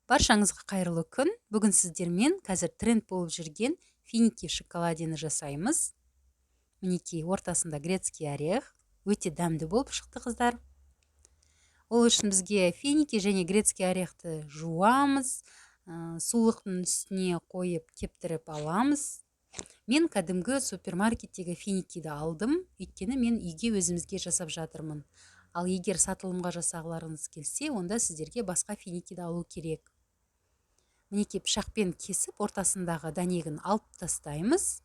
Баршаңызға қайырлы күн. Бүгін сіздермен қазір тренд болып жүрген финики шоколадені жасаймыз. Мінекей ортасында грецкий орех. Өте дәмді болып шықты, қыздар. Ол үшін бізге финики және грецкий орехті жуамыз, сулықтың үстіне қойып кептіріп аламыз. Мен кәдімгі супермаркеттегі финикиді алдым, өйткені мен үйге өзімізге жасап жатырмын. Ал егер сатылымға жасағыларыңыз келсе, онда сіздерге басқа финикиді алу керек. Мінекей пышақпен кесіп, ортасындағы дәнегін алып тастаймыз.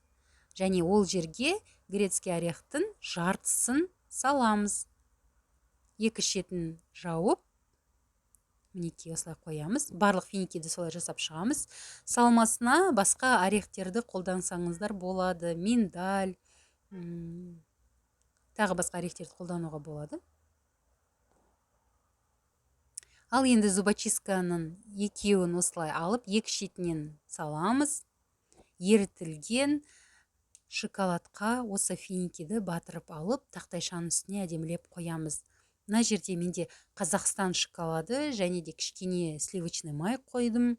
Және ол жерге грецкий орехтің жартысын саламыз. Екі шетін жауып, мінекей осылай қоямыз. Барлық финикиді солай жасап шығамыз. Салмасына басқа орехтерді қолдансаңыздар болады. Миндаль, тағы басқа орехтерді қолдануға болады. Ал енді зубочистканың екеуін осылай алып, екі шетінен саламыз. Ерітілген шоколадқа осы финикиді батырып алып, тақтайшаның үстіне әдемілеп қоямыз. Мына жерде менде Қазақстан шоколады және де кішкене сливочный май қойдым.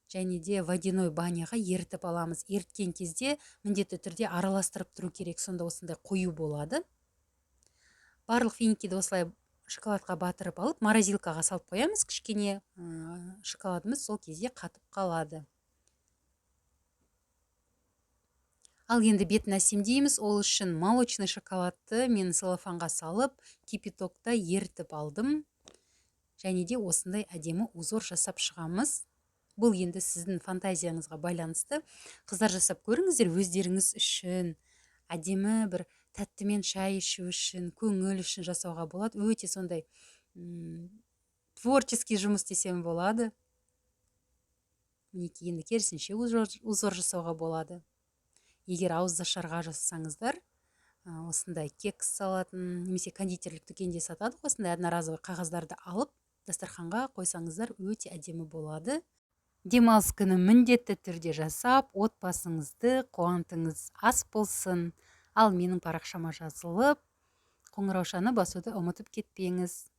Және де водяной баняға ерітіп аламыз. Еріткен кезде міндетті түрде араластырып тұру керек, сонда осындай қою болады. Барлық финикиді осылай шоколадқа батырып алып, морозилкаға салып қоямыз. Кішкене шоколадымыз сол кезде қатып қалады. Ал енді бетін әсемдейміз. Ол үшін молочный шоколадты мен целлофанға салып, кипятокта ерітіп алдым. Және де осындай әдемі узор жасап шығамыз. Бұл енді сіздің фантазияңызға байланысты. Қыздар, жасап көріңіздер, өздеріңіз үшін. Әдемі бір тәттімен шай ішу үшін, көңіл үшін жасауға болады. Өте сондай творческий жұмыс десем болады. Мінекей енді керісінше узор жасауға болады. Егер ауызашарға жасасаңыздар, осындай кекс салатын, немесе кондитерлік дүкенде сатады, осындай одноразовый қағаздарды алып, дастарханға қойсаңыздар өте әдемі болады. Демалыс күні міндетті түрде жасап, отбасыңызды қуантыңыз, ас болсын. Ал менің парақшама жазылып, қоңыраушаны басуды ұмытып кетпеңіз.